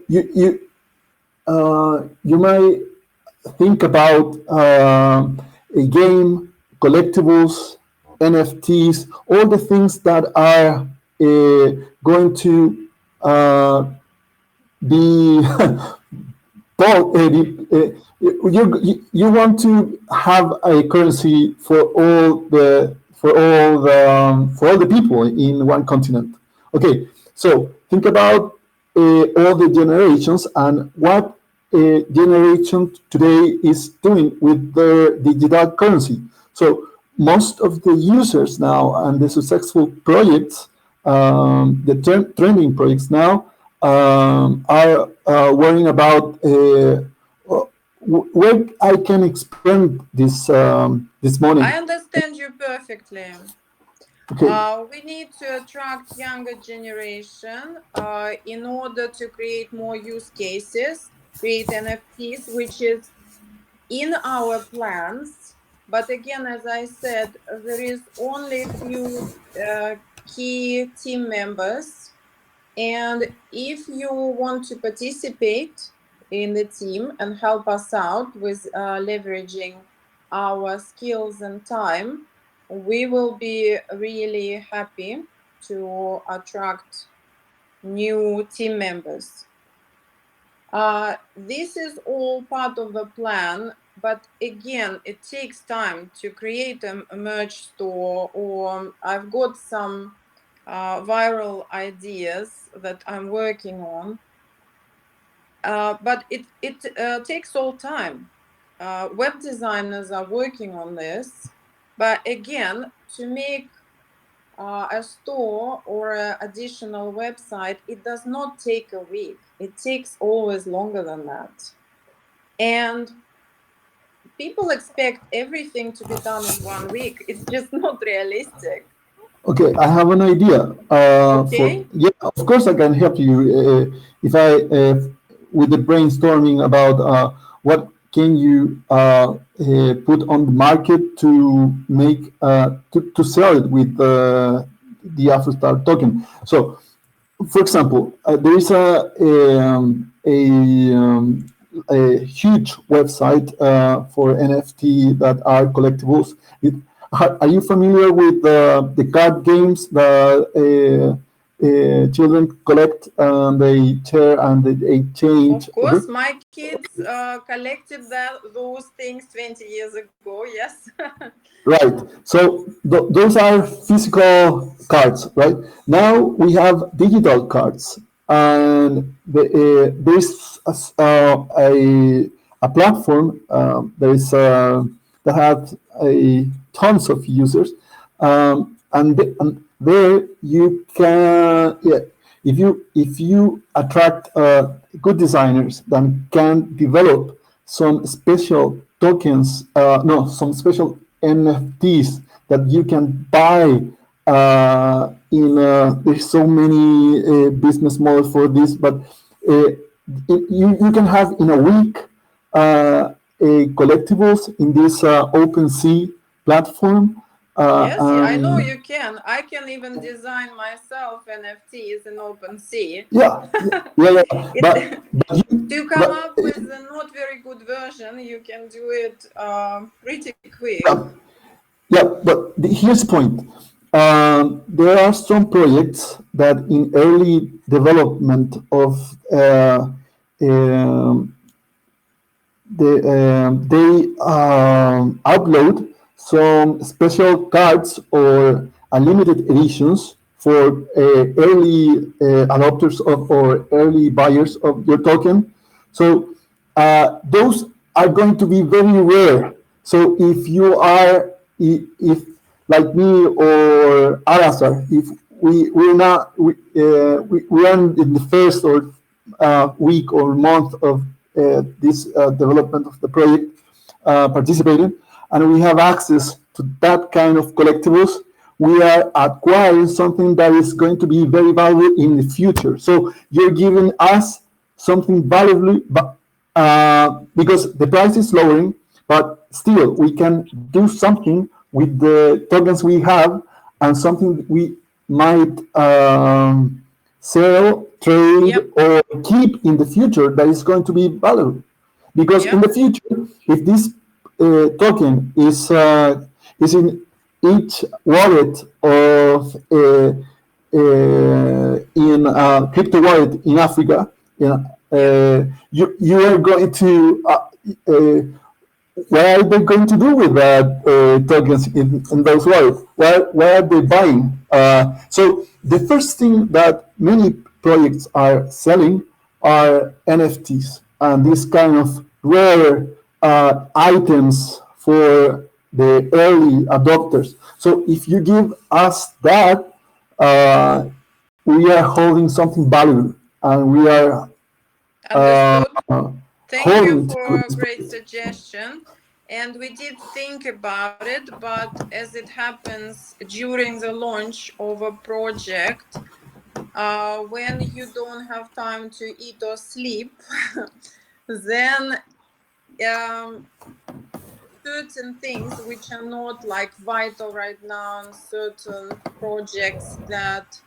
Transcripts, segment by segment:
you might think about a game, collectibles, NFTs, all the things that are going to be bought. You want to have a currency for all the people in one continent. Okay, so think about all the generations and what generation today is doing with their digital currency. So most of the users now and the successful projects, the trending projects now, are worrying about where I can expend this money. I understand you perfectly. Okay. We need to attract younger generation in order to create more use cases, create NFTs, which is in our plans. But again, as I said, there is only a few key team members. And if you want to participate in the team and help us out with leveraging our skills and time, we will be really happy to attract new team members. This is all part of the plan, but again, it takes time to create a merch store, or I've got some viral ideas that I'm working on. But it takes all time. Web designers are working on this, but again, to make a store or an additional website, it does not take a week. It takes always longer than that. And people expect everything to be done in 1 week. It's just not realistic. Okay, I have an idea. Okay. Of course, I can help you if I with the brainstorming about what can you put on the market to make to sell it with the Afrostar token. So, for example, there is a huge website for NFT that are collectibles. Are you familiar with the card games that children collect and they share and they change? Of course, my kids collected those things 20 years ago, yes. Right. So those are physical cards, right? Now we have digital cards, and there's a platform that has tons of users, and there you can, yeah, if you attract good designers that can develop some special tokens, some special NFTs that you can buy. There's so many business models for this, but you can have in a week collectibles in this OpenSea platform. Yes, I know you can. I can even design myself NFTs in OpenSea. Yeah. To come up with a not very good version, you can do it pretty quick. Yeah, but here's the point. There are some projects that in early development of they upload some special cards or limited editions for early adopters or early buyers of your token. So those are going to be very rare. So if you are, if like me or Alasar, if we are in the first or week or month of this development of the project, participating, and we have access to that kind of collectibles, we are acquiring something that is going to be very valuable in the future. So you're giving us something valuable, because the price is lowering, but still we can do something with the tokens we have, and something we might sell trade, Yep. or keep in the future that is going to be valuable. Because in Yep. the future, if this token is in each wallet of in crypto wallet in Africa, Yep. you are going to what are they going to do with that tokens in those wallets? What are they buying? So the first thing that many projects are selling are NFTs and these kind of rare items for the early adopters. So if you give us that, uh, we are holding something valuable and we are uh, Understood. Thank you holding to for a this great project. suggestion. And we did think about it, but as it happens during the launch of a project, when you don't have time to eat or sleep, then certain things which are not like vital right now, and certain projects that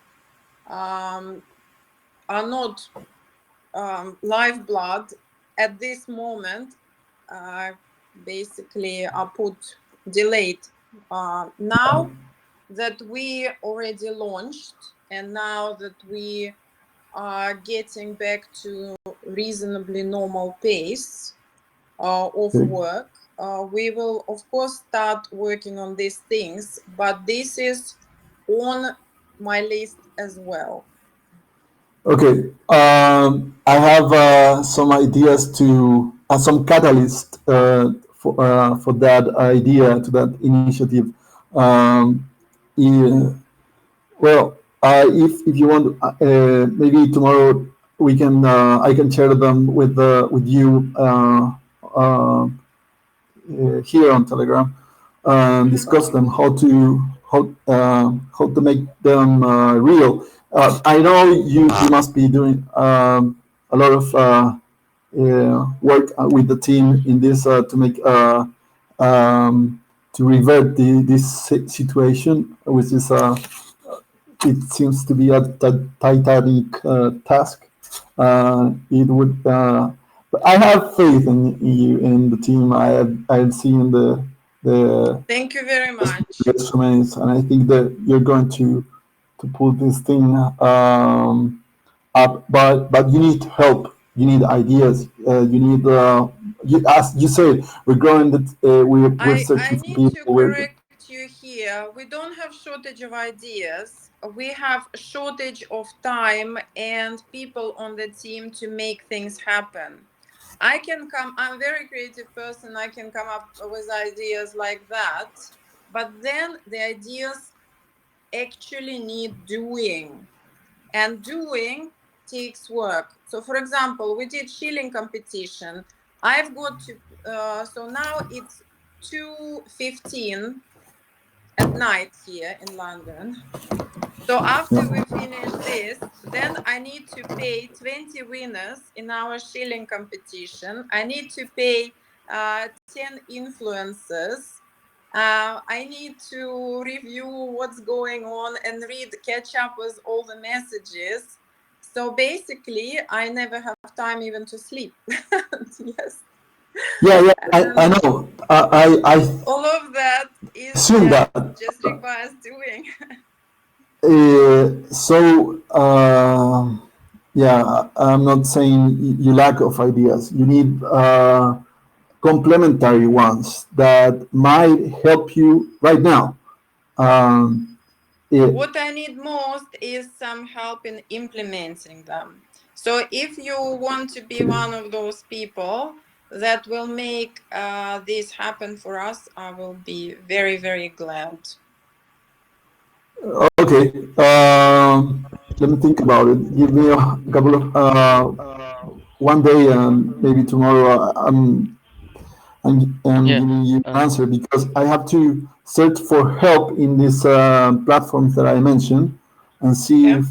are not lifeblood at this moment basically are put delayed. Now that we already launched and now that we are getting back to reasonably normal pace of work, we will of course start working on these things, but this is on my list as well. Okay, I have some ideas to some catalyst for that idea to that initiative. Um, yeah, well, if you want, maybe tomorrow we can I can share them with you here on Telegram and discuss them how to make them real. I know you must be doing a lot of work with the team in this to make to revert this situation, which is it seems to be a titanic task. It would, but I have faith in you in the team. I have seen the Thank you very much. resumes, and I think that you're going to pull this thing up. But you need help. You need ideas. You need as you said, we're growing. That we're I searching for need to people. correct you here. We don't have shortage of ideas. We have a shortage of time and people on the team to make things happen. I'm a very creative person. I can come up with ideas like that. But then the ideas actually need doing. And doing takes work. So for example, we did shilling competition. I've got to so now it's 2:15 at night here in London. So after we finish this, then I need to pay 20 winners in our shilling competition. I need to pay 10 influencers. I need to review what's going on and catch up with all the messages. So basically, I never have time even to sleep. Yes. Yeah, I know. I All of that is, assume yeah, that. just requires doing. So yeah, I'm not saying you lack of ideas. You need complementary ones that might help you right now. Um, it, What I need most is some help in implementing them. So if you want to be one of those people that will make this happen for us, I will be very, very glad. okay. Let me think about it. Give me a couple of one day and maybe tomorrow. I'm Yeah. giving you an answer because I have to search for help in these platforms that I mentioned and see Yeah. if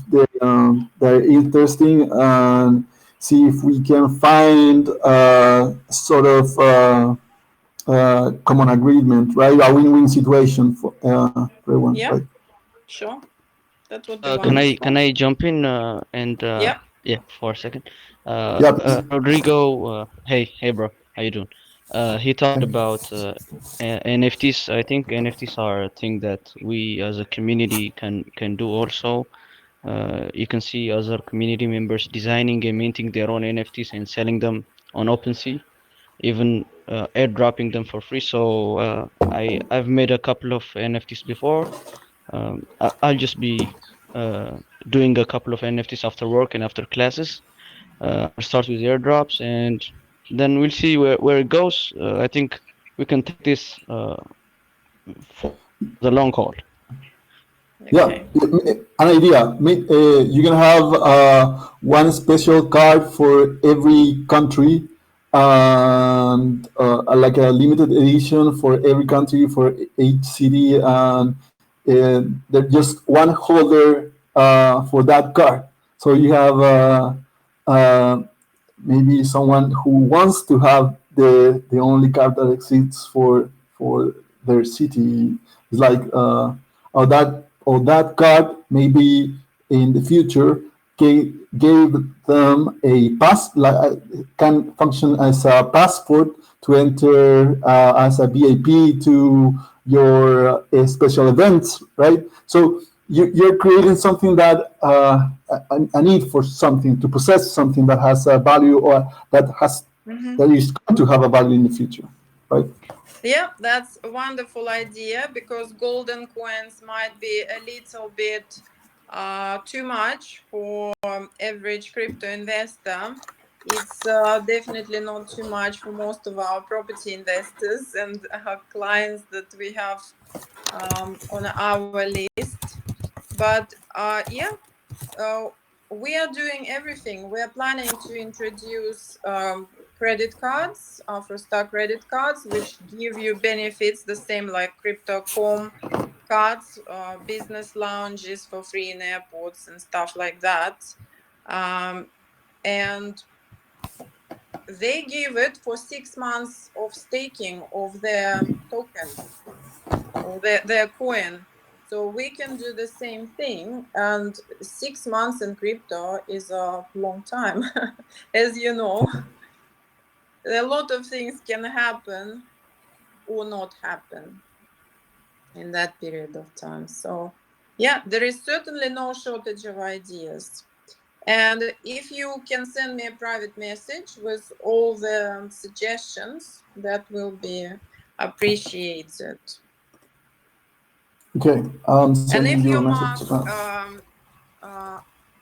they're interesting and see if we can find sort of common agreement, right? A win-win situation for everyone, Yeah. right? Sure. That would be wonderful. Can I jump in and Yep. Yeah, for a second. Yeah, please. Rodrigo, hey, bro, how you doing? He talked about NFTs. I think NFTs are a thing that we as a community can do also. You can see other community members designing and minting their own NFTs and selling them on OpenSea, even airdropping them for free. So I've made a couple of NFTs before. I'll just be doing a couple of NFTs after work and after classes. I'll start with airdrops, and then we'll see where it goes. I think we can take this for the long haul. Yeah, Okay. an idea. You can have one special card for every country, and like a limited edition for every country for each city, and there's just one holder for that card. So you have uh, maybe someone who wants to have the only card that exists for their city. It's like that card maybe in the future gave them a pass, like can function as a passport to enter as a VIP to your special events, right? So you're creating something that a need for something to possess something that has a value, or Mhm. that is going to have a value in the future, right? Yeah, that's a wonderful idea because golden coins might be a little bit too much for average crypto investor. It's definitely not too much for most of our property investors and clients that we have on our list. But yeah, uh, we are doing everything. We are planning to introduce credit cards, Afrostar credit cards, which give you benefits the same like crypto.com cards, business lounges for free in airports and stuff like that. Um, and they give it for 6 months of staking of their token or their coin. So we can do the same thing. And 6 months in crypto is a long time. As you know, a lot of things can happen or not happen in that period of time. So, yeah, there is certainly no shortage of ideas. And if you can send me a private message with all the suggestions, that will be appreciated. Okay, And sending if you a you message mark now. uh,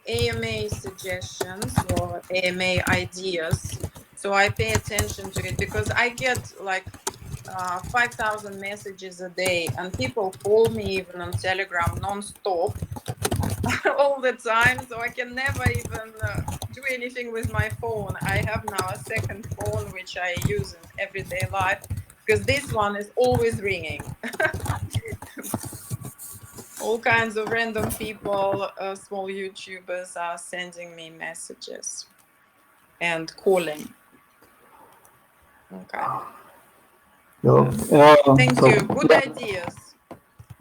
AMA suggestions or AMA ideas, so I pay attention to it because I get like 5,000 messages a day, and people call me even on Telegram non-stop all the time. So I can never even do anything with my phone. I have now a second phone which I use in everyday life because this one is always ringing. All kinds of random people, small YouTubers are sending me messages and calling. Okay. Yeah, Thank so you. Good yeah, ideas.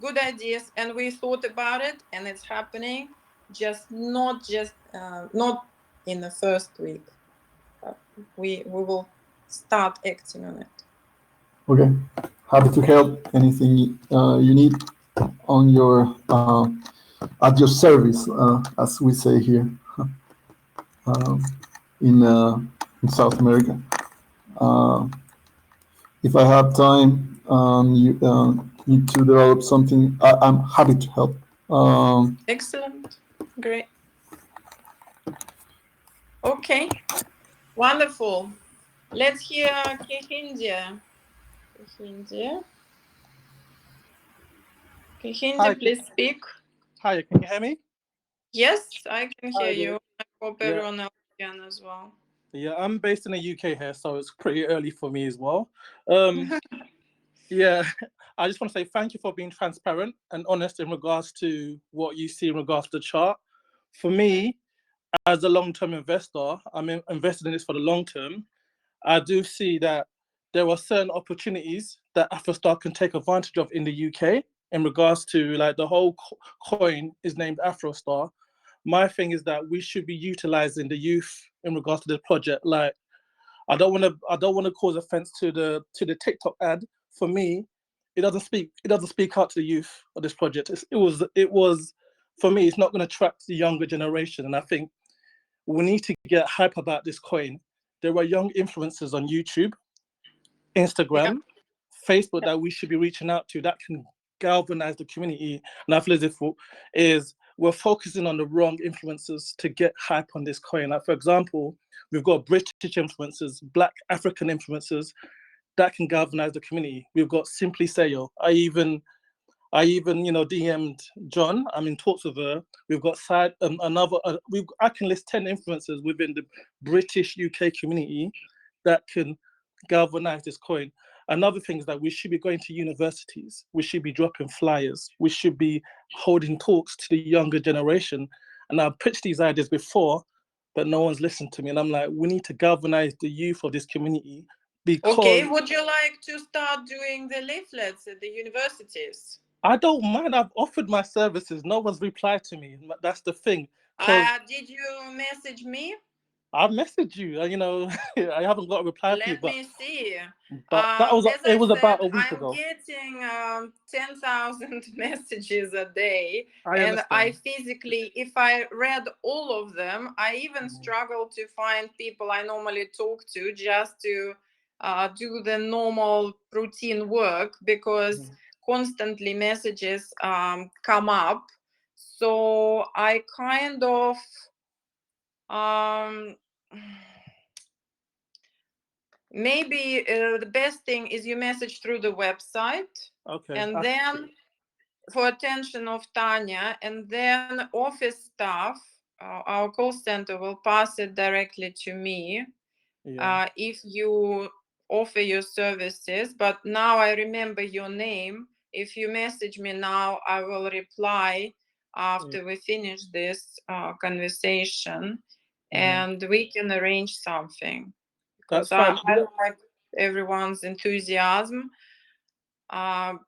Good ideas. And we thought about it and it's happening. Just not in the first week. But we will start acting on it. okay. Happy to help. Anything you need on your at your service, as we say here uh, in South America. Uh, if I have time, you need to develop something, I'm happy to help. Excellent. Great. Okay. Wonderful. Let's hear Kehindia. Kehindia. Hi, Kehindia, please speak. hi, can you hear me? Yes, I can hear Hi there. you. I hope Yeah, everyone else can as well. yeah, I'm based in the UK here, so it's pretty early for me as well. Um, yeah, I just want to say thank you for being transparent and honest in regards to what you see in regards to the chart. For me, as a long-term investor, invested in this for the long term. I do see that there are certain opportunities that Afrostar can take advantage of in the UK in regards to like the whole coin is named Afrostar. my thing is that we should be utilizing the youth in regards to the project. Like, I don't want to cause offense to the TikTok ad. For me, it doesn't speak out to the youth of this project. It was for me, it's not going to attract the younger generation. And I think we need to get hype about this coin. There are young influencers on YouTube, Yeah. Instagram, Facebook that we should be reaching out to that can galvanize the community. And I feel as if we're focusing on the wrong influencers to get hype on this coin. Like, for example, we've got British influencers, Black African influencers that can galvanize the community. We've got Simply Sayo. I even DM'd John. I'm in talks with her. We've got another. I can list 10 influencers within the British UK community that can galvanize this coin. Another thing is that we should be going to universities. We should be dropping flyers. We should be holding talks to the younger generation. And I've pitched these ideas before, but no one's listened to me. And I'm like, we need to galvanize the youth of this community Okay, because would you like to start doing the leaflets at the universities? I don't mind. I've offered my services. No one's replied to me. That's the thing. Because Did you message me? I messaged you. I haven't got a reply for you. Let me see. But that was As it I was said, about a week I'm ago. getting 10,000 messages a day, I and I understand. physically, if I read all of them, I even struggle to find people I normally talk to just to do the normal routine work because constantly messages come up. So I kind of um, maybe the best thing is you message through the website, Okay. and then for attention of Tanya, and then office staff, our call center will pass it directly to me Yeah. if you offer your services. But now I remember your name. If you message me now, I will reply after we finish this conversation, and we can arrange something because That's fine. I like everyone's enthusiasm, but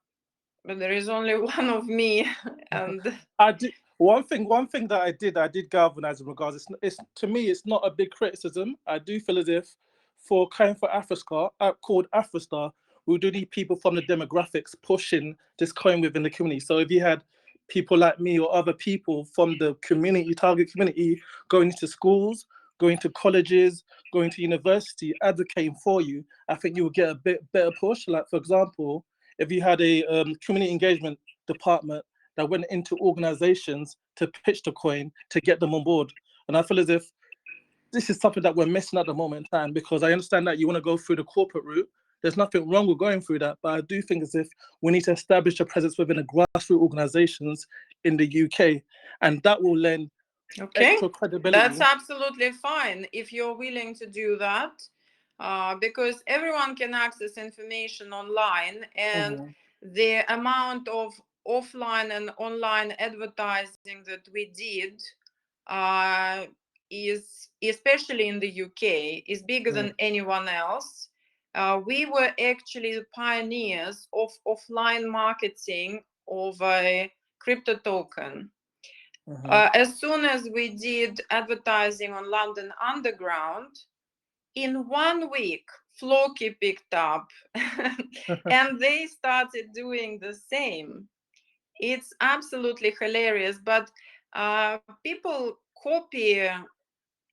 there is only one of me, and I did one thing that I did galvanize in regards. It's to me, it's not a big criticism. I do feel as if for kind for Afrostar, called Afrostar, we do need people from the demographics pushing this coin within the community. So if you had people like me or other people from the community, target community, going into schools, going to colleges, going to university, advocating for you, I think you would get a bit better push. Like, for example, if you had a community engagement department that went into organizations to pitch the coin to get them on board. And I feel as if this is something that we're missing at the moment in time, because I understand that you want to go through the corporate route. There's nothing wrong with going through that, but I do think as if we need to establish a presence within the grassroots organizations in the UK, and that will lend okay, extra credibility. that's absolutely fine if you're willing to do that, because everyone can access information online, and the amount of offline and online advertising that we did is, especially in the UK, is bigger than anyone else. We were actually the pioneers of offline marketing of a crypto token. As soon as we did advertising on London Underground, in 1 week, Floki picked up and they started doing the same. It's absolutely hilarious, but people copy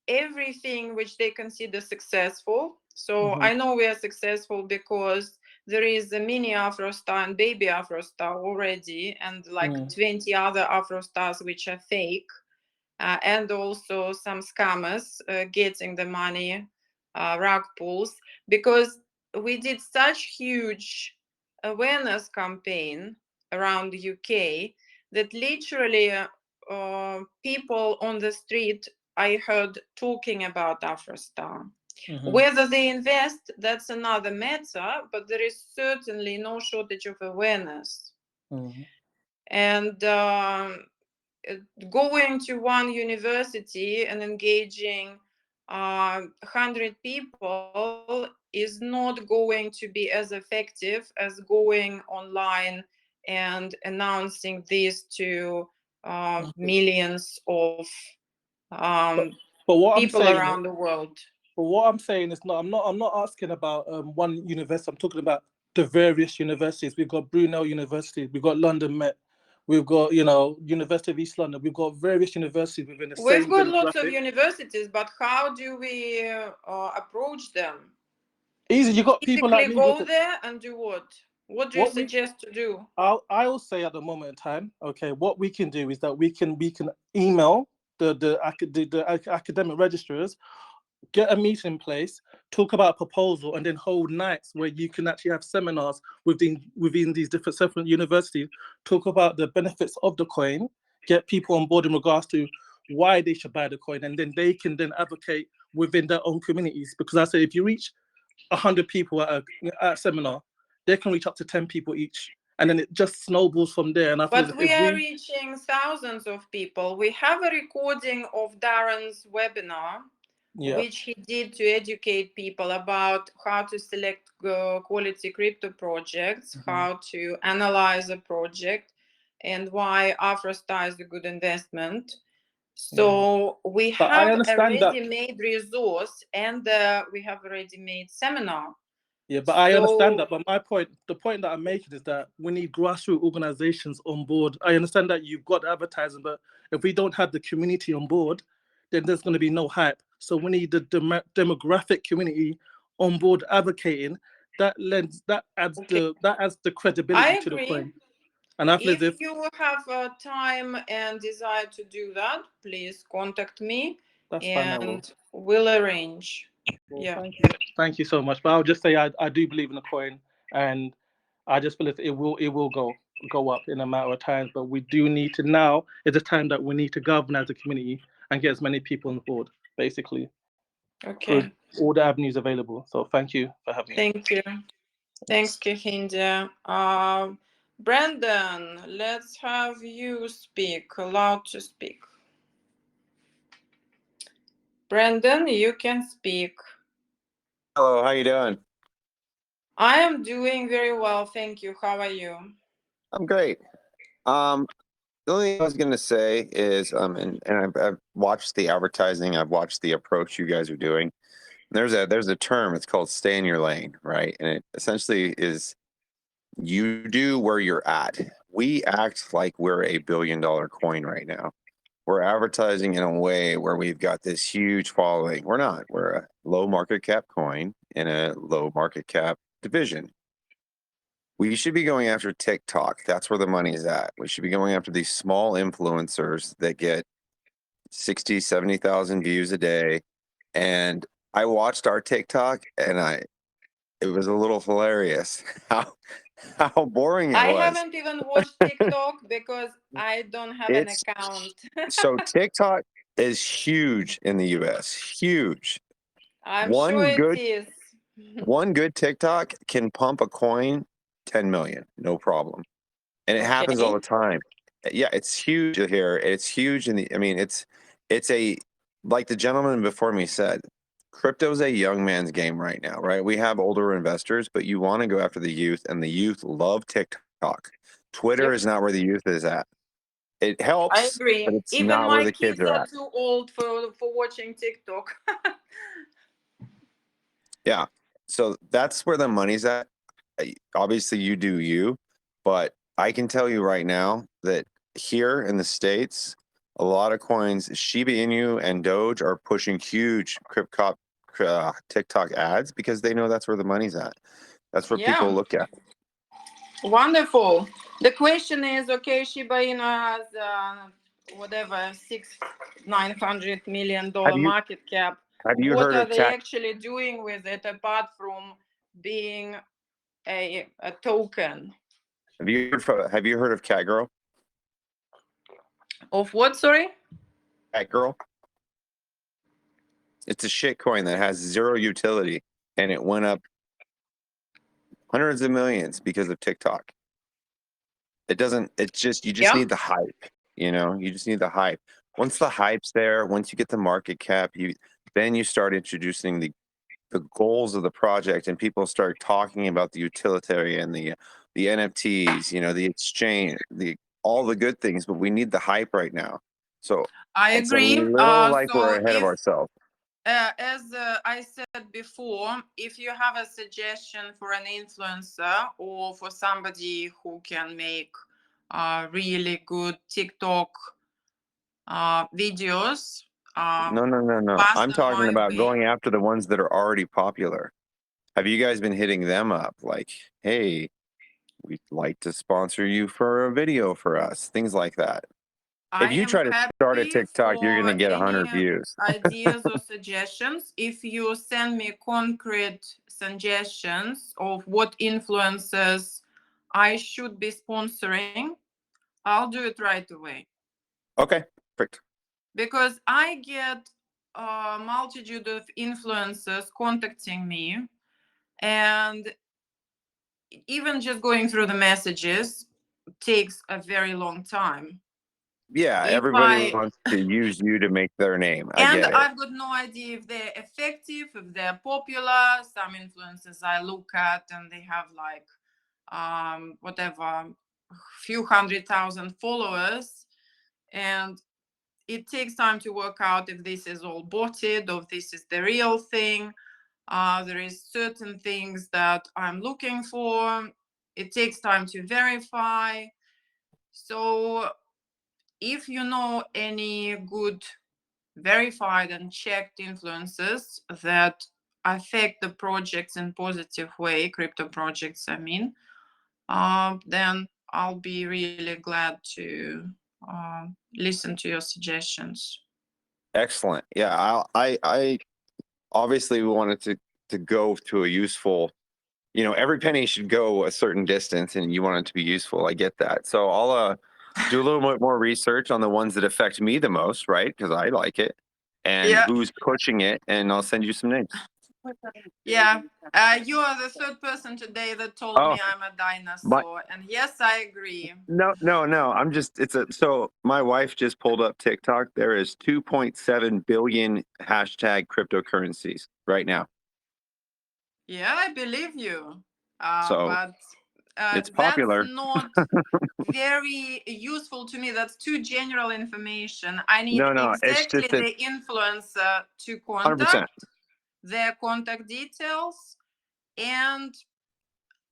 everything which they consider successful. So I know we are successful because there is a mini Afrostar and baby Afrostar already, and like 20 other Afrostars which are fake, and also some scammers getting the money, rug pulls, because we did such huge awareness campaign around the UK that literally people on the street I heard talking about Afrostar. Whether they invest, that's another matter, but there is certainly no shortage of awareness. And going to one university and engaging 100 people is not going to be as effective as going online and announcing this to millions of But what I'm people saying, around the world. but what I'm saying is not. I'm not asking about one university. I'm talking about the various universities. We've got Brunel University. We've got London Met. We've got University of East London. We've got various universities within the We've same got lots of demographic. universities, but how do we approach them? Easy. You got people like Basically, me. go there and do what? What do you What we suggest to do? I'll say at the moment in time, okay, what we can do is that we can email the academic registrars, get a meeting in place, talk about a proposal, and then hold nights where you can actually have seminars within these different universities, talk about the benefits of the coin, get people on board in regards to why they should buy the coin, and then they can then advocate within their own communities. Because I say if you reach 100 people at a seminar, they can reach up to 10 people each, and then it just snowballs from there. And I feel But we are reaching thousands of people. We have a recording of Darren's webinar, which he did to educate people about how to select quality crypto projects, how to analyze a project, and why Afrostar is a good investment. So we have a ready-made resource, and we have a ready-made seminar. Yeah, but I understand that. But the point that I'm making is that we need grassroots organizations on board. I understand that you've got advertising, but if we don't have the community on board, then there's going to be no hype. So we need the demographic community on board advocating. That adds the credibility to the coin. And I feel if you have time and desire to do that, please contact me. That's and we'll arrange. Well, thank you so much. But I'll just say I do believe in the coin, and I just believe it will go up in a matter of time. But we do need to now is the time that we need to govern as a community and get as many people on board, basically. Okay. Through all the avenues available. So thank you for having me. Thank you. Thanks, Kehindia. Brandon, let's have you speak, allowed to speak. Brandon, you can speak. Hello, how you doing? I am doing very well, thank you. How are you? I'm great. The only thing I was gonna say is, and I've watched the advertising, I've watched the approach you guys are doing. There's a term, it's called stay in your lane, right? And it essentially is you do where you're at. We act like we're a $1 billion coin right now. We're advertising in a way where we've got this huge following. We're not. We're a low market cap coin in a low market cap division. We should be going after TikTok. That's where the money is at. We should be going after these small influencers that get 60, 70,000 views a day. And I watched our TikTok and it was a little hilarious how boring it was. I haven't even watched TikTok because I don't have an account. So TikTok is huge in the US. Huge. I'm sure it is. One good TikTok can pump a coin 10 million, no problem. And it happens all the time. Yeah, it's huge here. It's huge it's like the gentleman before me said, crypto's a young man's game right now, right? We have older investors, but you want to go after the youth, and the youth love TikTok. Twitter is not where the youth is at. It helps. I agree. But it's even not my where the kids are are at. too old for watching TikTok. Yeah. So that's where the money's at. Obviously, you do you, but I can tell you right now that here in the States, a lot of coins, Shiba Inu and Doge, are pushing huge TikTok ads because they know that's where the money's at. That's where people look at. Wonderful. The question is, okay, Shiba Inu has whatever $900 million market cap. What are they actually doing with it apart from being a token? Have you heard of Cat Girl? Of what, sorry? Cat Girl. It's a shit coin that has zero utility, and it went up hundreds of millions because of TikTok. You just need the hype, you just need the hype. Once the hype's there, once you get the market cap, then you start introducing the goals of the project, and people start talking about the utilitarian, the NFTs, the exchange, all the good things, but we need the hype right now. So I it's a agree. little like So we're ahead of if ourselves. as I said before, if you have a suggestion for an influencer or for somebody who can make really good TikTok videos, No. pass I'm them talking my about way. going after the ones that are already popular. Have you guys been hitting them up? Like, hey, we'd like to sponsor you for a video for us, things like that. I If you am try to start a happy TikTok, you're for going to get any 100 views. ideas or suggestions. If you send me concrete suggestions of what influencers I should be sponsoring, I'll do it right away. Okay, perfect. Because I get a multitude of influencers contacting me, and even just going through the messages takes a very long time. Yeah, If everybody wants to use you to make their name. I and get it. I've got no idea if they're effective, if they're popular. Some influencers I look at and they have like whatever, few 100,000 followers, and it takes time to work out if this is all botted or if this is the real thing. There is certain things that I'm looking for. It takes time to verify. So if you know any good verified and checked influences that affect the projects in positive way, crypto projects, I mean, then I'll be really glad to listen to your suggestions. Excellent. Yeah, I obviously wanted to go to a useful, every penny should go a certain distance and you want it to be useful. I get that. So I'll do a little bit more research on the ones that affect me the most, right? Because I like it, and Yeah. who's pushing it, and I'll send you some names. Yeah. You are the third person today that told Oh, me I'm a dinosaur. And yes, I agree. no. I'm just, so my wife just pulled up TikTok. There is 2.7 billion hashtag cryptocurrencies right now. Yeah, I believe you. So But it's that's popular. not very useful to me. That's too general information. I need No, it's exactly just that the influencer to 100%. contact, their contact details, and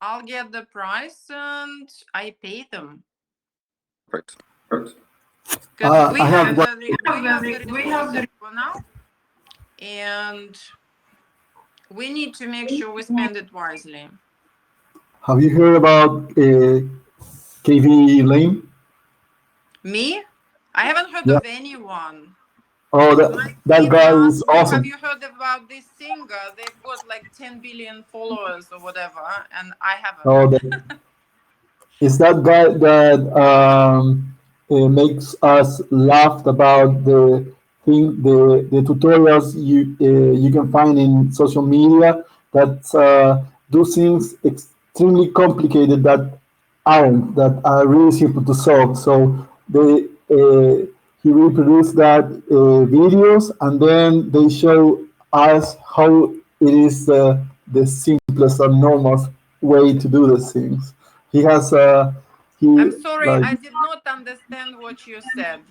I'll get the price and I pay them. Perfect. Because we I have have one. the resources for now, and we need to make sure we spend it wisely. Have you heard about KV Lane? Me? I haven't heard Yeah. of anyone. Oh, My that kids guy ask is me, have awesome. you heard about this singer? They've got like 10 billion followers or whatever, and I haven't. Oh, is that guy that makes us laugh about the tutorials you can find in social media that do things extremely complicated that are really simple to solve. So he reproduced that videos, and then they show us how it is the simplest and normal way to do these things. He has I'm he sorry, like I did not understand what you said.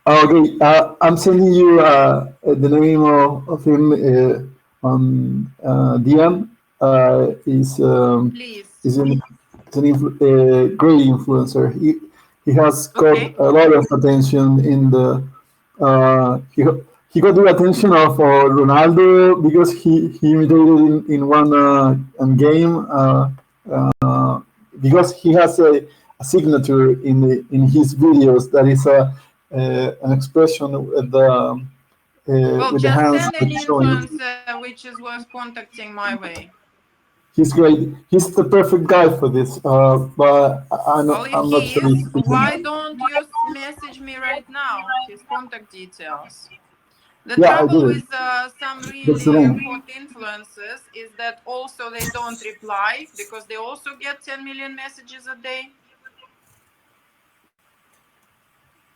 okay. I'm sending you the name of him on DM. Please. Is great influencer. He has got Okay. a lot of attention in the he got the attention of Ronaldo because he imitated in one game because he has a signature in his videos that is an expression Well, with the just hands send any showing. influencer which is worth contacting my way. He's great. He's the perfect guy for this. But Well, if I'm not he sure. is, why don't you message me right now his contact details? The Yeah, I trouble did it. with some That's the really name. hot influencers is that also they don't reply because they also get 10 million messages a day.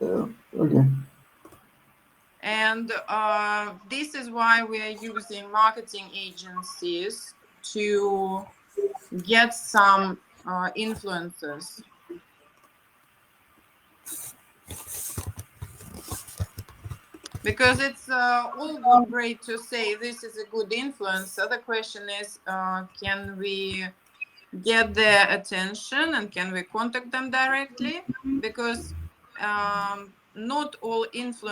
Okay. And this is why we are using marketing agencies to get some influencers. Because it's all great to say this is a good influencer. The question is, can we get their attention and can we contact them directly? Because not all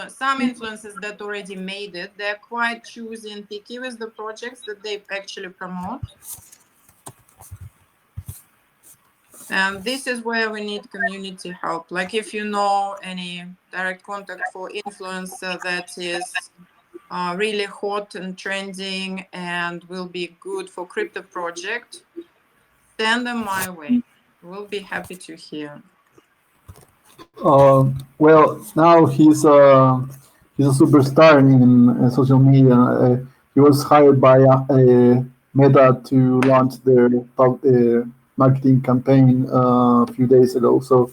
some influencers that already made it, they're quite choosy and picky with the projects that they actually promote. And this is where we need community help. Like if you know any direct contact for influencer that is really hot and trending and will be good for crypto project, send them my way. We'll be happy to hear. Well, now he's a superstar in social media. He was hired by Meta to launch their marketing campaign a few days ago. So,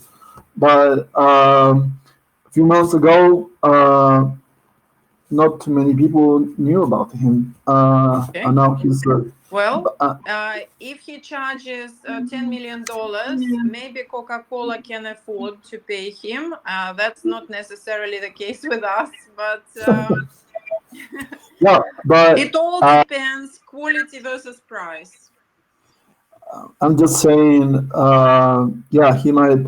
but a few months ago, not too many people knew about him. Okay. And now he's Well, if he charges $10 million, maybe Coca-Cola can afford to pay him. That's not necessarily the case with us, but yeah, but it all depends quality versus price. I'm just saying, yeah, he might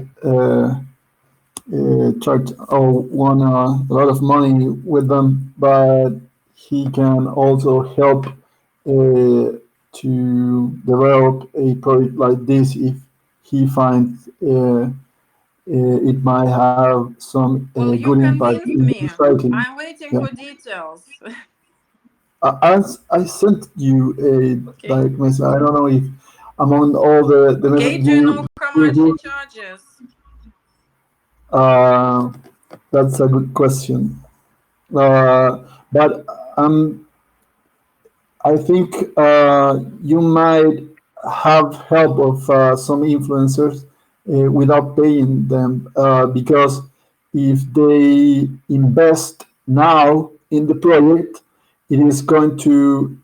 charge one a lot of money with them, but he can also help to develop a project like this if he finds it might have some Well, good you impact convinced in me. society. I'm waiting Yeah. for details. I sent you a Okay. direct message. I don't know if among all the Okay, do you know how much he charges? That's a good question. But I think you might have help of some influencers without paying them because if they invest now in the project, it is going to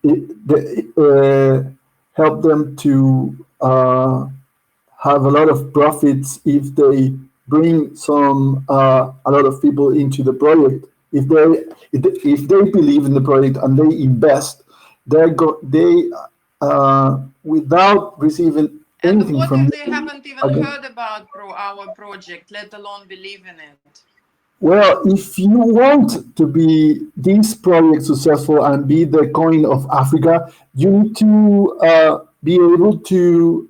help them to have a lot of profits if they bring some a lot of people into the project. If they believe in the project and they invest, they without receiving And anything what from if they you, haven't even heard about our project, let alone believe in it? well, if you want to be this project successful and be the coin of Africa, you need to be able to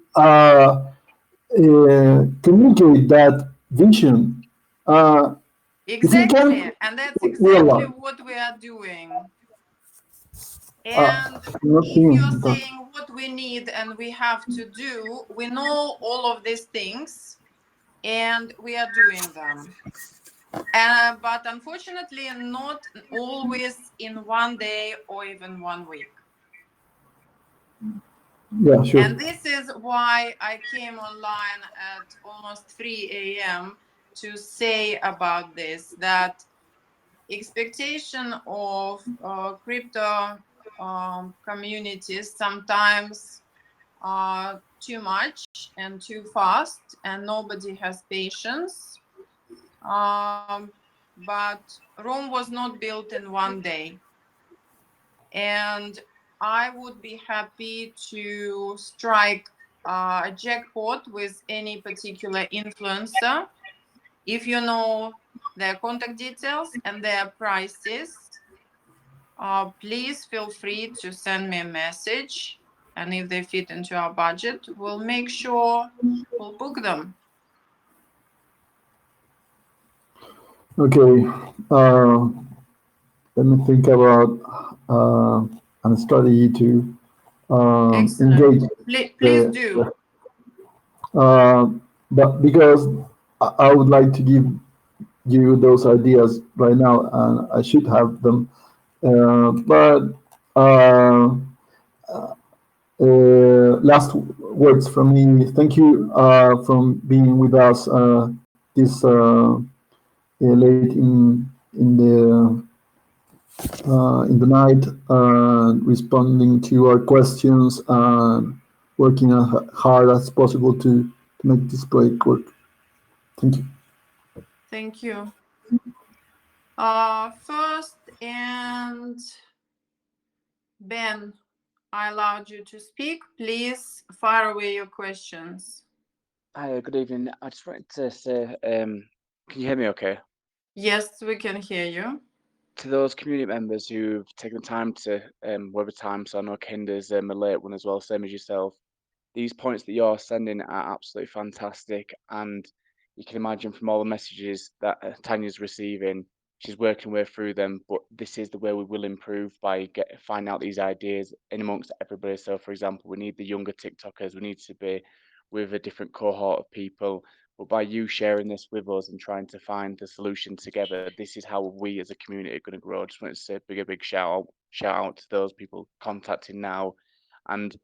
communicate that vision. If you Exactly. can, And that's we're exactly alive. what we are doing. I'm And not if seeing you're that. saying what we need and we have to do, we know all of these things and we are doing them. But unfortunately, not always in one day or even 1 week. Yeah, sure. And this is why I came online at almost 3 a.m. to say about this, that expectation of crypto communities sometimes are too much and too fast, and nobody has patience. But Rome was not built in 1 day. And I would be happy to strike a jackpot with any particular influencer. If you know their contact details and their prices, please feel free to send me a message. And if they fit into our budget, we'll make sure we'll book them. Okay. Let me think about a strategy to engage. Excellent. Please do. Uh, but because I would like to give you those ideas right now, and I should have them. But last words from me. Thank you from being with us this late in the night, responding to our questions and working as hard as possible to make this project work. Thank you. Thank you. First, and Ben, I allowed you to speak. Please fire away your questions. Hi, good evening. I just wanted to say, can you hear me okay? Yes, we can hear you. To those community members who've taken the time to, whatever time, so I know Kinder's a late one as well, same as yourself. These points that you're sending are absolutely fantastic, and you can imagine from all the messages that Tanya's receiving, she's working her way through them. But this is the way we will improve by finding out these ideas in amongst everybody. So, for example, we need the younger TikTokers. We need to be with a different cohort of people. But by you sharing this with us and trying to find the solution together, this is how we as a community are going to grow. I just wanted to say a big shout out to those people contacting now. And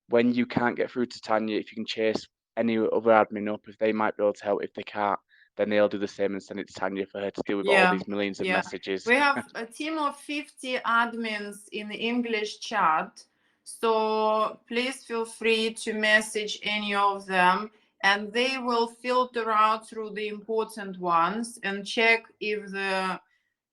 when you can't get through to Tanya, if you can chase any other admin up, if they might be able to help. If they can't, then they'll do the same and send it to Tanya for her to deal with all these millions of messages. We have a team of 50 admins in the English chat. So please feel free to message any of them, and they will filter out through the important ones and check if the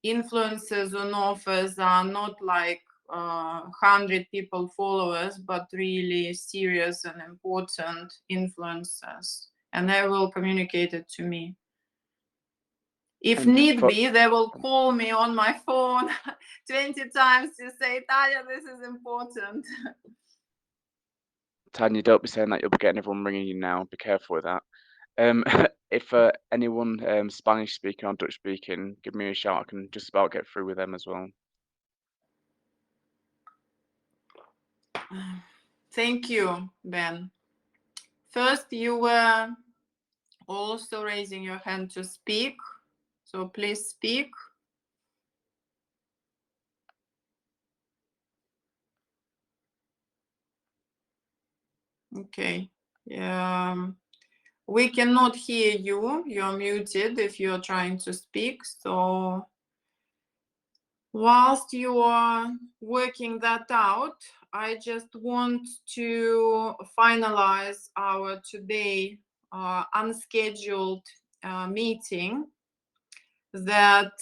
influencers on offers are not like 100 people followers, but really serious and important influencers. And they will communicate it to me. If need be, they will call me on my phone 20 times to say, Tanya, this is important. Tanya, don't be saying that. You'll be getting everyone ringing you now. Be careful with that. If anyone Spanish speaking or Dutch speaking, give me a shout. I can just about get through with them as well. Thank you, Ben. First, you were also raising your hand to speak. So please speak. Okay. We cannot hear you. You're muted if you're trying to speak. So whilst you are working that out, I just want to finalize our today unscheduled meeting that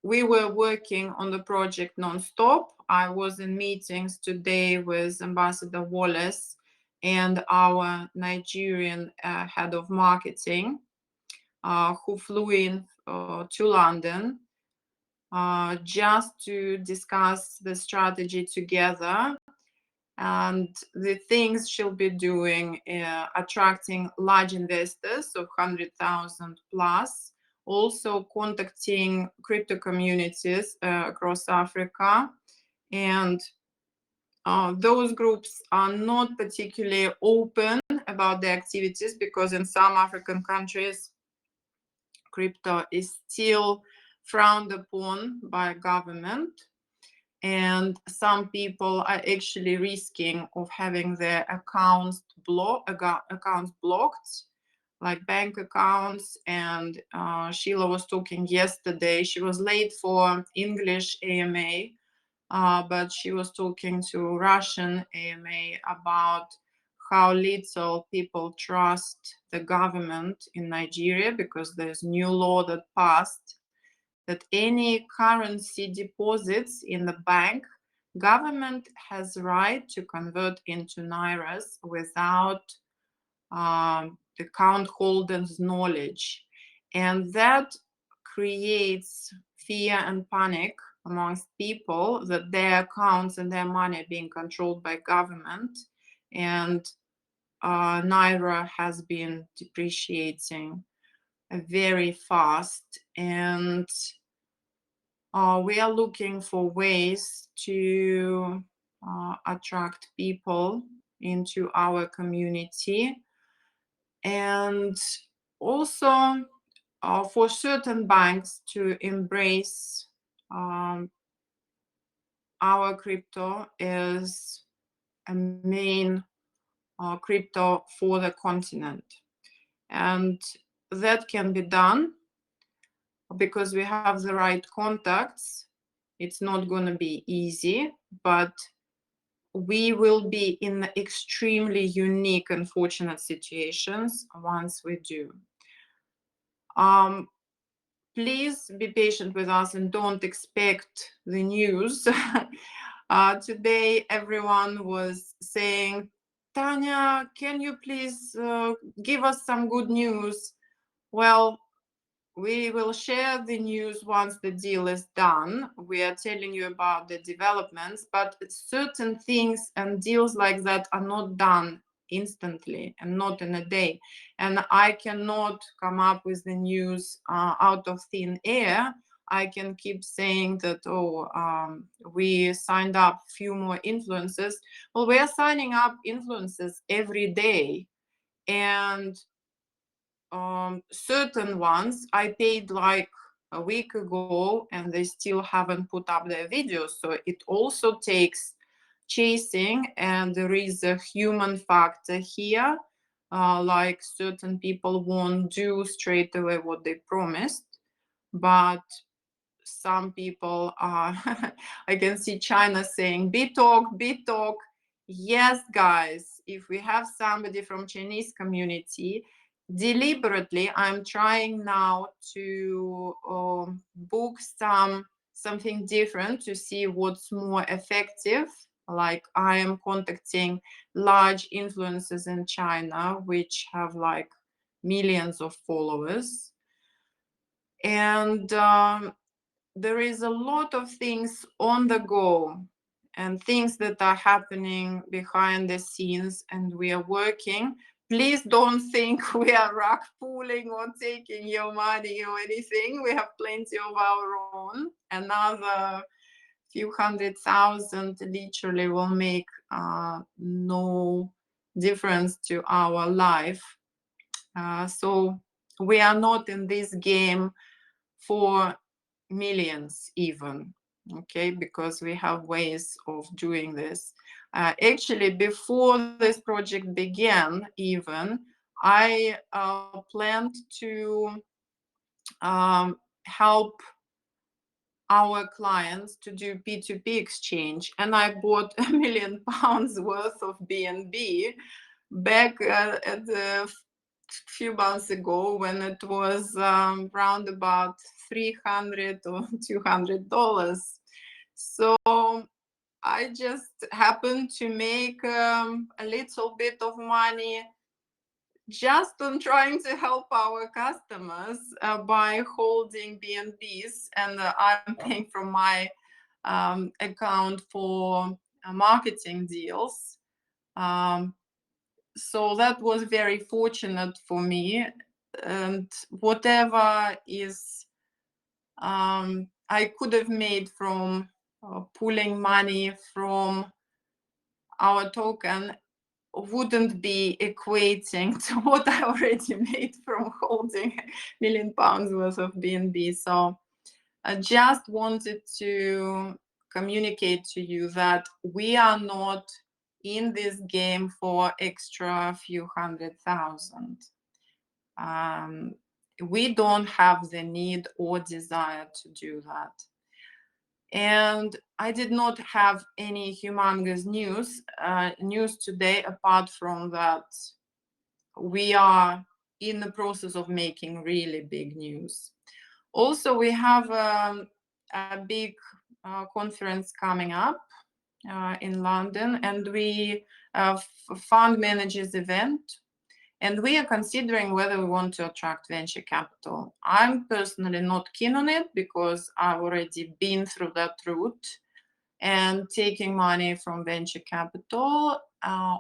we were working on the project non-stop. I was in meetings today with Ambassador Wallace and our Nigerian head of marketing, who flew in to London just to discuss the strategy together and the things she'll be doing, attracting large investors of 100,000 plus, also contacting crypto communities across Africa. And those groups are not particularly open about their activities because in some African countries, crypto is still frowned upon by government. And some people are actually risking of having their accounts blocked, like bank accounts. And Sheila was talking yesterday. She was late for English AMA, but she was talking to Russian AMA about how little people trust the government in Nigeria because there's new law that passed that any currency deposits in the bank, government has right to convert into nairas without the account holder's knowledge. And that creates fear and panic amongst people that their accounts and their money are being controlled by government. And naira has been depreciating very fast. And we are looking for ways to attract people into our community, and also for certain banks to embrace our crypto as a main crypto for the continent. And that can be done because we have the right contacts. It's not going to be easy, but we will be in extremely unique and fortunate situations once we do. Please be patient with us and don't expect the news. Today, everyone was saying, Tanya, can you please give us some good news? Well, we will share the news once the deal is done. We are telling you about the developments, but certain things and deals like that are not done instantly and not in a day. And I cannot come up with the news out of thin air. I can keep saying that, we signed up a few more influencers. Well, we are signing up influencers every day. And certain ones I paid like a week ago and they still haven't put up their videos. So it also takes chasing, and there is a human factor here. Like certain people won't do straight away what they promised, but some people are I can see China saying big talk. Yes, guys, if we have somebody from Chinese community, deliberately I'm trying now to book something different to see what's more effective. Like I am contacting large influencers in China which have like millions of followers, and there is a lot of things on the go and things that are happening behind the scenes, and we are working. Please don't think we are rug pulling or taking your money or anything. We have plenty of our own. Another few 100,000 literally will make no difference to our life. So we are not in this game for millions even, okay, because we have ways of doing this. Actually, before this project began even, I planned to help our clients to do P2P exchange, and I bought £1 million worth of BNB back at the few months ago when it was around about $300 or $200. So I just happened to make a little bit of money just on trying to help our customers by holding BNBs, and I'm paying from my account for marketing deals. So that was very fortunate for me, and whatever is I could have made from pulling money from our token wouldn't be equating to what I already made from holding £1 million worth of BNB. So I just wanted to communicate to you that we are not in this game for extra few 100,000. We don't have the need or desire to do that. And I did not have any humongous news today, apart from that we are in the process of making really big news. Also, we have a big conference coming up in London, and we fund manages event, and we are considering whether we want to attract venture capital. I'm personally not keen on it because I've already been through that route, and taking money from venture capital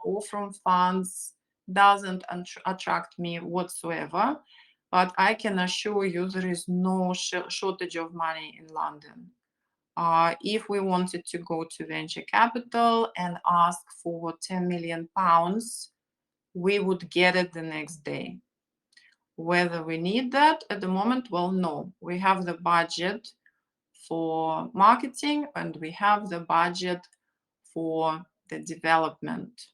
or from funds doesn't attract me whatsoever. But I can assure you there is no shortage of money in London. If we wanted to go to venture capital and ask for £10 million, we would get it the next day. Whether we need that at the moment, well, no. We have the budget for marketing and we have the budget for the development.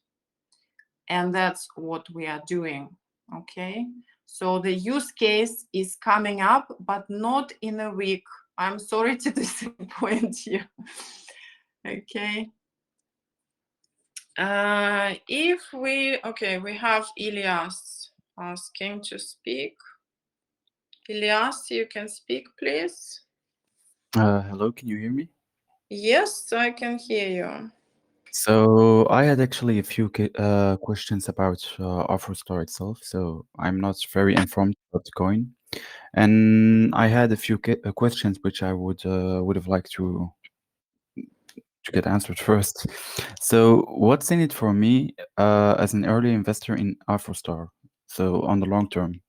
And that's what we are doing, okay? So the use case is coming up, but not in a week. I'm sorry to disappoint you, okay? We have Ilias asking to speak. Elias, you can speak, please. Hello, can you hear me? Yes, I can hear you. So I had actually a few questions about Afrostar itself. So I'm not very informed about the coin, and I had a few questions which I would have liked to get answered first. So what's in it for me as an early investor in Afrostar? So on the long term,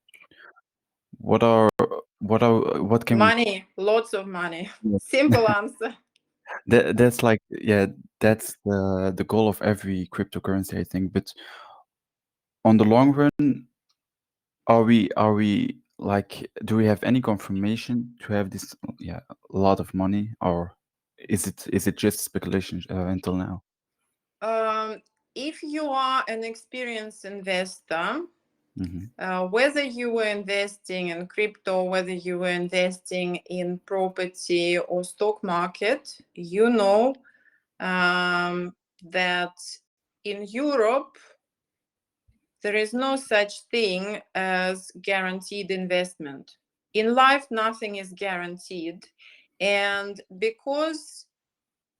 what can we? Money, lots of money. Yes. Simple answer. That's like, yeah, that's the goal of every cryptocurrency, I think. But on the long run, are we like, do we have any confirmation to have this, yeah, a lot of money, or is it just speculation until now? If you are an experienced investor, Hmm. whether you were investing in crypto, whether you were investing in property or stock market, you know that in Europe, there is no such thing as guaranteed investment. In life, nothing is guaranteed. And because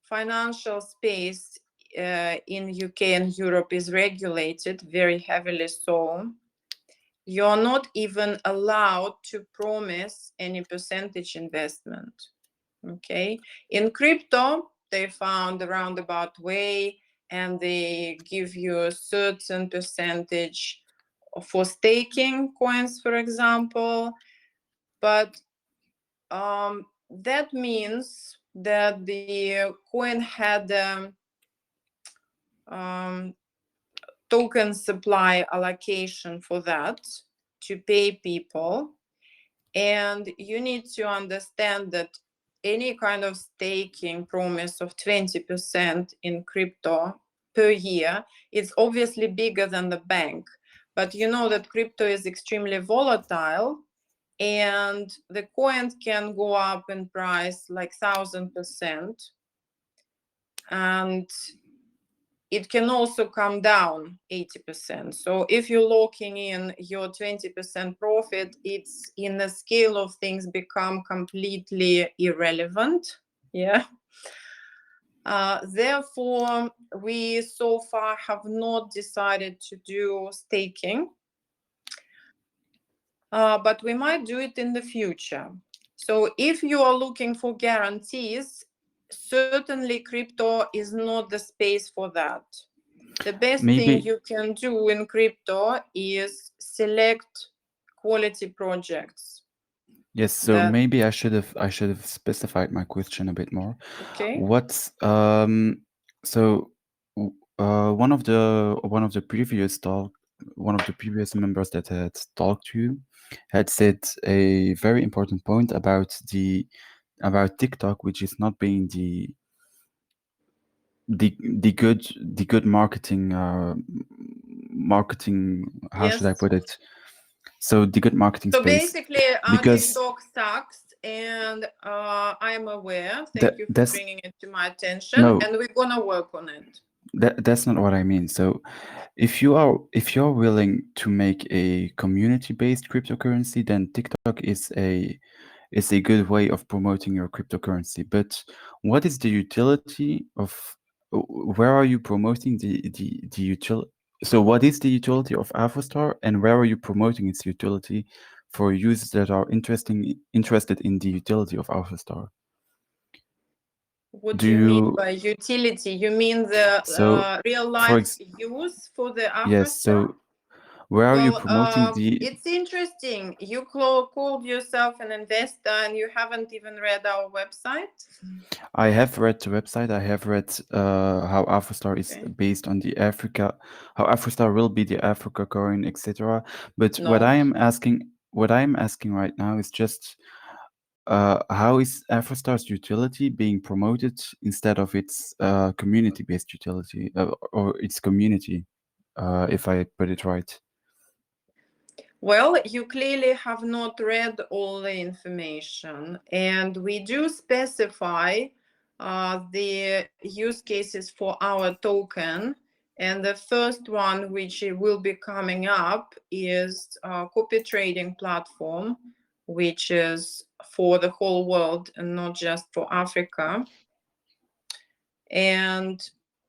financial space in UK and Europe is regulated very heavily, so you're not even allowed to promise any percentage investment. Okay, in crypto they found a roundabout way, and they give you a certain percentage for staking coins, for example. But that means that the coin had token supply allocation for that to pay people. And you need to understand that any kind of staking promise of 20% in crypto per year is obviously bigger than the bank. But you know that crypto is extremely volatile, and the coin can go up in price like 1,000%. And it can also come down 80%. So if you're locking in your 20% profit, it's in the scale of things become completely irrelevant. Yeah. Therefore, we so far have not decided to do staking, but we might do it in the future. So if you are looking for guarantees, certainly crypto is not the space for that. The best thing you can do in crypto is select quality projects. Yes, so maybe I should have specified my question a bit more. Okay. What's so one of the previous members that had talked to you had said a very important point about TikTok, which is not being the good marketing how should I put it? So the good marketing So space. basically, TikTok sucks, and I'm aware. Thank you for bringing it to my attention, and we're gonna work on it. That's not what I mean. So if you're willing to make a community-based cryptocurrency, then TikTok is a good way of promoting your cryptocurrency. But what is the utility of where are you promoting the utility? So what is the utility of Afrostar, and where are you promoting its utility for users that are interested in the utility of Afrostar? What do you mean by utility? You mean the real life use for the Afrostar? Yes. So where are you promoting the? It's interesting. You called yourself an investor, and you haven't even read our website. I have read the website. I have read how Afrostar is based on how Afrostar will be the Africa coin, etc. But what I am asking right now is just how is Afrostar's utility being promoted instead of its community-based utility or its community, if I put it right? Well, you clearly have not read all the information, and we do specify the use cases for our token. And the first one, which will be coming up, is a copy trading platform, which is for the whole world and not just for Africa. And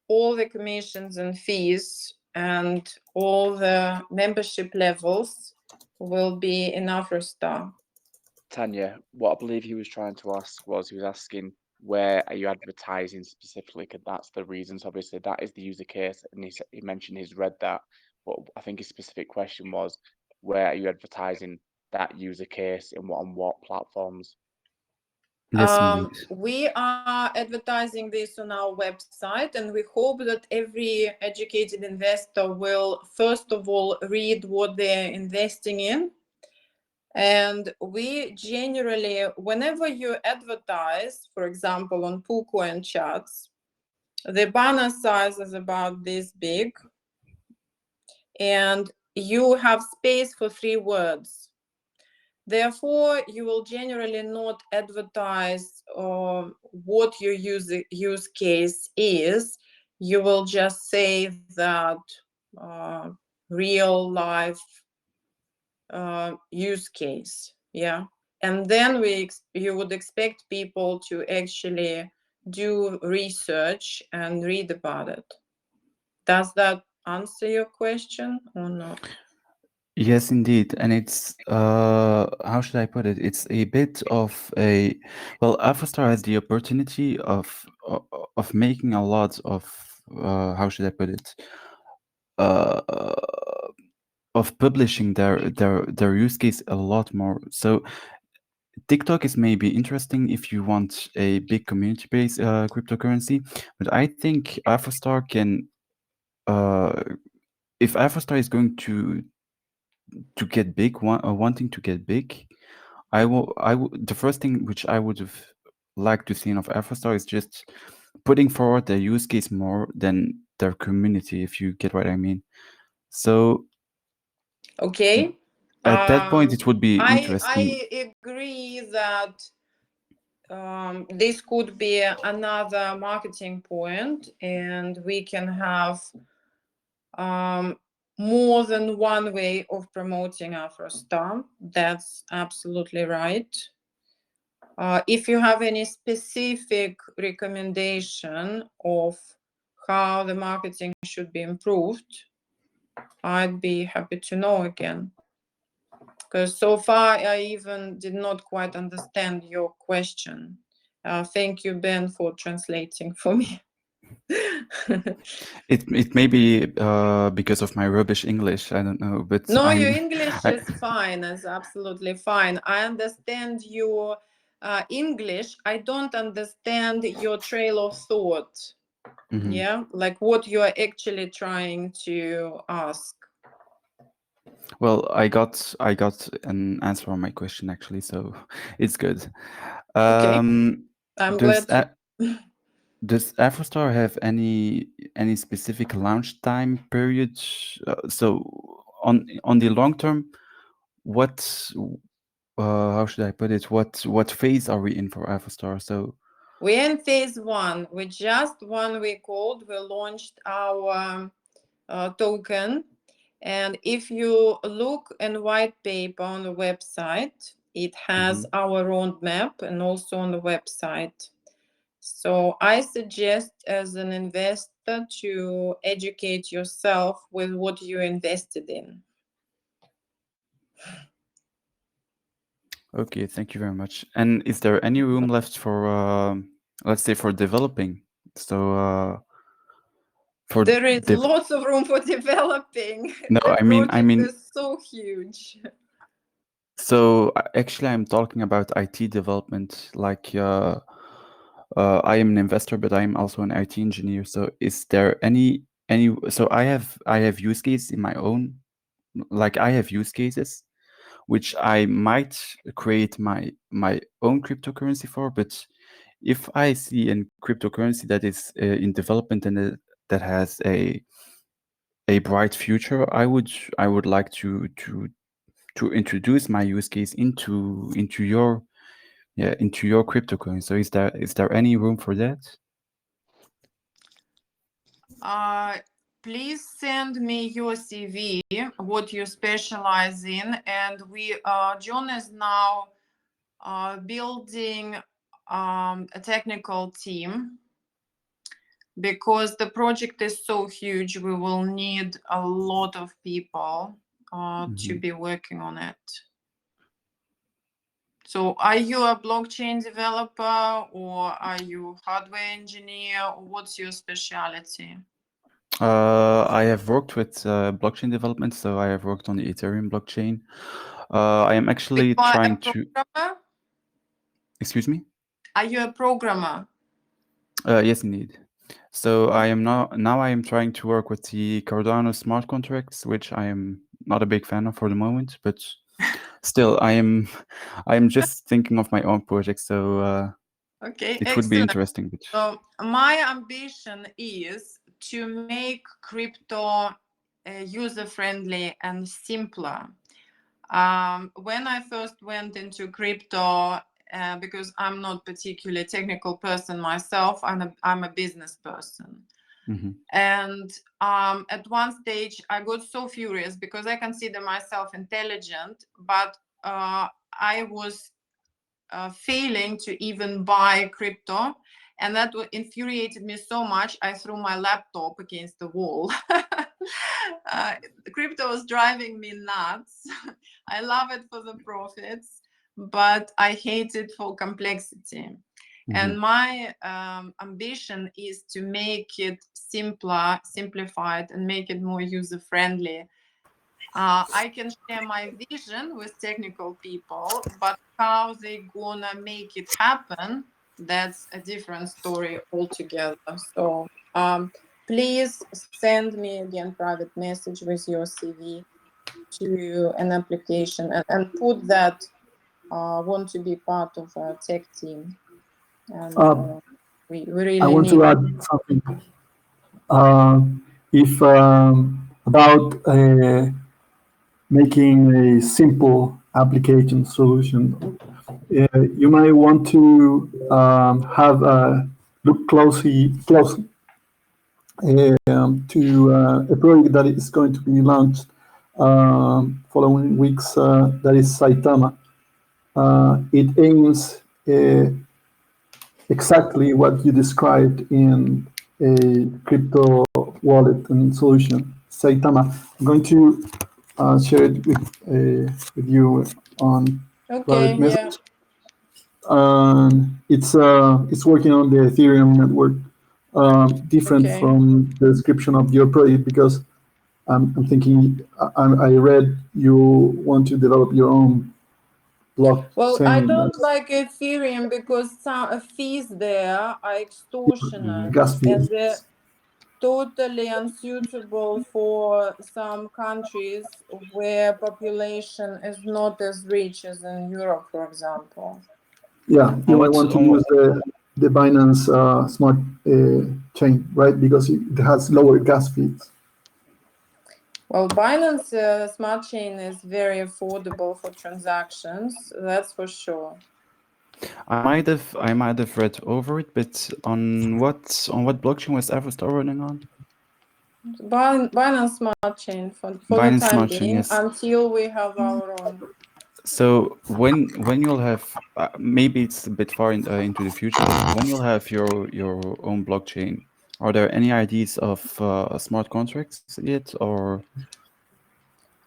all the commissions and fees and all the membership levels will be in Afrostar. Tanya, what I believe he was trying to ask was he was asking where are you advertising specifically? Because that's the reasons. Obviously, that is the user case, and he mentioned he's read that. But I think his specific question was where are you advertising that user case and what on what platforms? Yes, indeed. We are advertising this on our website, and we hope that every educated investor will, first of all, read what they're investing in. And we generally, whenever you advertise, for example, on PooCoin charts, the banner size is about this big, and you have space for 3 words. Therefore, you will generally not advertise what your use case is. You will just say that real life use case, yeah. And then you would expect people to actually do research and read about it. Does that answer your question or not? Yes, indeed. And it's how should I put it? It's a bit of a well, Afrostar has the opportunity of making a lot of how should I put it? Uh, of publishing their use case a lot more. So TikTok is maybe interesting if you want a big community-based cryptocurrency, but I think Afrostar can uh, if Afrostar is going to get big, wanting to get big, the first thing which I would have liked to see of Afrostar is just putting forward their use case more than their community, if you get what I mean. So Okay. at that point, it would be interesting. I agree that this could be another marketing point, and we can have more than one way of promoting Afrostar. That's absolutely right. If you have any specific recommendation of how the marketing should be improved, I'd be happy to know again. Because so far I even did not quite understand your question. Thank you, Ben, for translating for me. It may be because of my rubbish English. I don't know, but No, your English is fine. It's absolutely fine. I understand your English. I don't understand your trail of thought. Mhm. Yeah, like what you are actually trying to ask. Well, I got an answer on my question actually, so it's good. Okay, I'm Does glad. does Afrostar have any specific launch time period? So on the long term, what how should I put it? What phase are we in for Afrostar? So We're in phase 1. We just 1 week old. We launched our token. And if you look in white paper on the website, it has our roadmap and also on the website. So I suggest as an investor to educate yourself with what you invested in. okay, thank you very much. And is there any room left for let's say for developing? So for There is lots of room for developing. no, The I mean project is so huge. so actually I'm talking about IT development. Like I am an investor, but I'm also an IT engineer. So is there any so I have use case in my own, like I have use cases which I might create my own cryptocurrency for, but if I see a cryptocurrency that is in development and that has a bright future, I would like to introduce my use case into your into your cryptocurrency. So is there any room for that? please send me your CV, what you specialize in, and John is now building a technical team, because the project is so huge. We will need a lot of people to be working on it. So are you a blockchain developer, or are you hardware engineer, or what's your specialty? I have worked with blockchain development, so I have worked on the Ethereum blockchain. I am actually trying to. Excuse me? Are you a programmer? Yes, indeed. So I am now I am trying to work with the Cardano smart contracts, which I am not a big fan of for the moment, but still I am just thinking of my own project, so okay, it would be interesting. But... So my ambition is to make crypto user-friendly and simpler. When I first went into crypto, because I'm not particularly a technical person myself, I'm a business person. And at one stage, I got so furious because I consider myself intelligent, but I was failing to even buy crypto. And that infuriated me so much, I threw my laptop against the wall. Crypto was driving me nuts. I love it for the profits, but I hate it for complexity. And my ambition is to make it simpler, simplified, and make it more user-friendly. I can share my vision with technical people, but how they gonna make it happen, that's a different story altogether. So please send me again private message with your CV to an application, and put that want to be part of a tech team. And we really I want to add something. If about making a simple application solution, you might want to have look closely to a project that is going to be launched following weeks. That is Saitama. It aims exactly what you described in a crypto wallet and solution, Saitama. I'm going to share it with you on private message. It's working on the Ethereum network, different from the description of your project, because I'm thinking, I read you want to develop your own blockchain. Well, I don't like Ethereum because some fees there are extortionate, gas fees. and they're totally unsuitable for some countries where population is not as rich as in Europe, for example. Yeah, you might want to use the Binance smart chain, right? Because it has lower gas fees. Well, Binance smart chain is very affordable for transactions, that's for sure. I might have read over it, but on what blockchain was Afrostar running on? Binance smart chain for Binance the time smart being, chain, yes. until we have our own. So when you'll have, maybe it's a bit far into the future, but when you'll have your own blockchain, are there any ideas of smart contracts yet, or?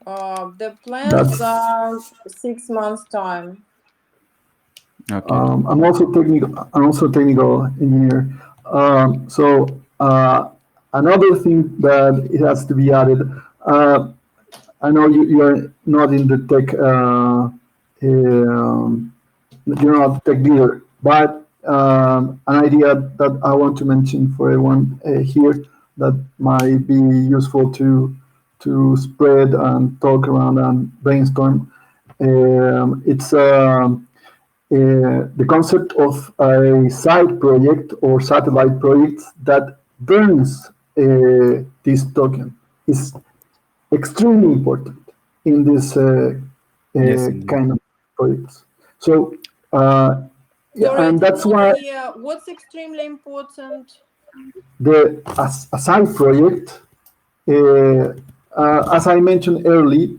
The plans are 6 months time. Okay. I'm also technical engineer. So another thing that it has to be added. I know you are not in the tech. You're not tech leader, but an idea that I want to mention for everyone here that might be useful to spread and talk around and brainstorm. It's the concept of a side project or satellite project that burns this token is extremely important in this kind of projects. So, and that's why what's extremely important. A side project as I mentioned earlier,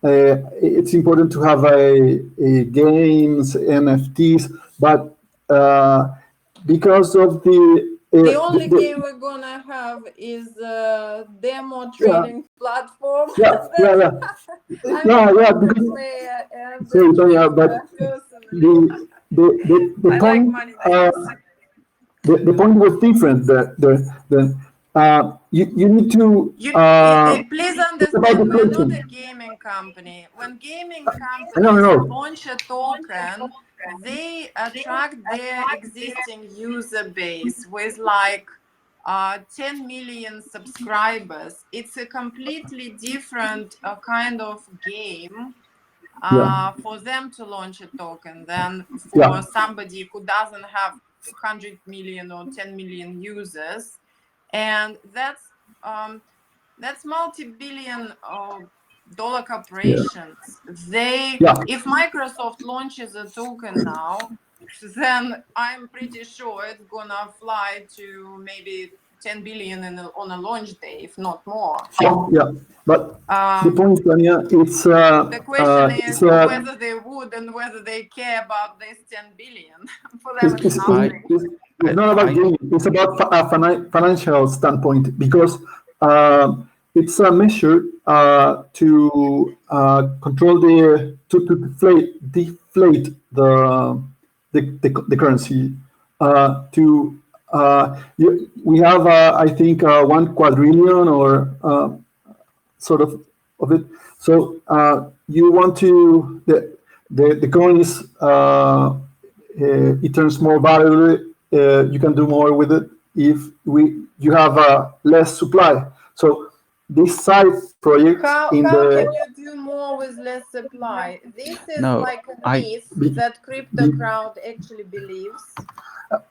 it's important to have a games, NFTs, but because of The only game we're gonna have is a demo yeah, trading platform yeah, yeah, that yeah, I'm yeah, not yeah, going to because play as a sorry, Tanya, but trader personally. the I like point money games. the point was different. You need to Please it's about the understand, we're not a person. gaming company. When gaming I don't companies know. launch a token, they attract their existing user base with like 10 million subscribers. It's a completely different kind of game Yeah, for them to launch a token than for yeah, somebody who doesn't have 100 million or 10 million users. And that's multi-billion dollar yeah, corporations. They, yeah. if Microsoft launches a token now, then I'm pretty sure it's gonna fly to maybe 10 billion on a launch day, if not more. Yeah, but the Um, point, Tanya, the question it's is whether they would and whether they care about this 10 billion. For them, it's I nothing. it's not about I gaming. It's about a financial standpoint because it's a measure to control to deflate the currency. To we have I think 1 quadrillion or sort of it. So you want to the coin is it turns more valuable. You can do more with it if you have less supply. So this side project in How the can you do more with less supply? This is no like a I myth be, that crypto be, crowd actually believes.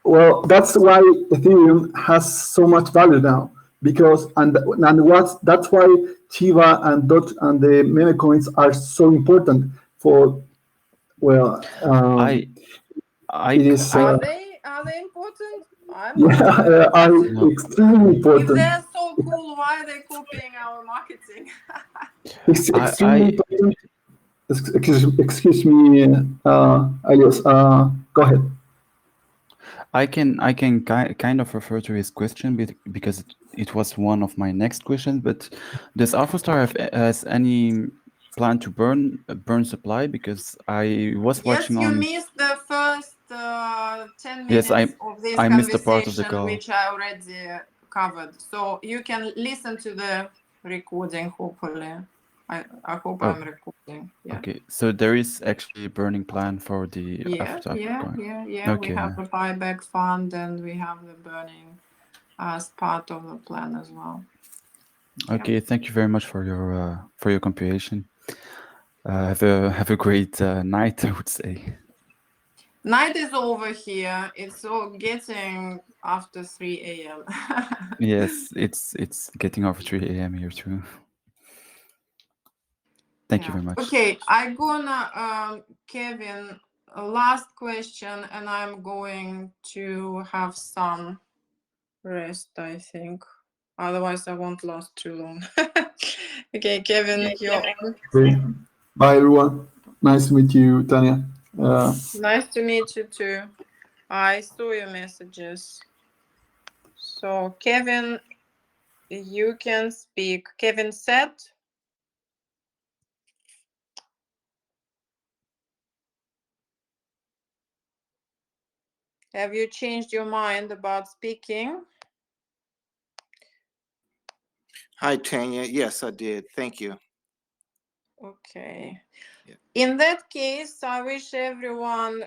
well, that's why Ethereum has so much value now because and what that's why Chiva and Dot and the meme coins are so important for well I it I is I Are they important? I'm not yeah aware of are it. no extremely If important. they're so cool, why are they copying our marketing? It's extremely I important. Excuse me, Elias. Go ahead. I can kind of refer to his question because it was one of my next questions. But does Afrostar has any plan to burn supply? Because I was Yes, watching you on. missed the first 10 Yes, minutes of this I missed a part of the conversation, call. which I already covered. So you can listen to the recording, hopefully. I hope Oh, I'm recording. Yeah. okay. So there is actually a burning plan for the Yeah, Afrostar yeah, coin. yeah, yeah. We Okay. have a buyback fund and we have the burning as part of the plan as well. Yeah. Okay. Thank you very much for your comprehension. Have a great night, I would say. Night is over here. It's all getting after 3 a.m. Yes, it's getting over 3 a.m. here too. Thank you Yeah. very much. Okay, I'm gonna Kevin, last question, and I'm going to have some rest, I think. Otherwise, I won't last too long. Okay, Kevin, you're on. Okay. Bye, everyone. Nice to meet you, Tanya. Nice to meet you too. I saw your messages. So, Kevin, you can speak. Kevin said. Have you changed your mind about speaking? Hi, Tanya. Yes, I did. Thank you. Okay. Yeah. In that case, I wish everyone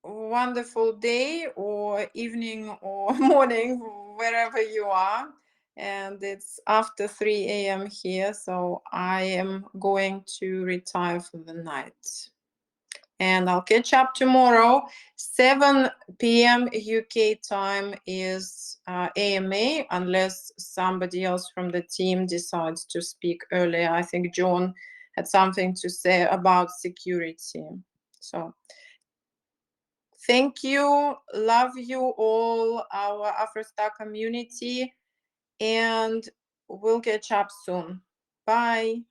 a wonderful day or evening or morning, wherever you are. And it's after 3 a.m. here, so I am going to retire for the night. And I'll catch up tomorrow. 7 p.m. UK time is AMA, unless somebody else from the team decides to speak earlier. I think John had something to say about security. So thank you. Love you all, our Afrostar community. And we'll catch up soon. Bye.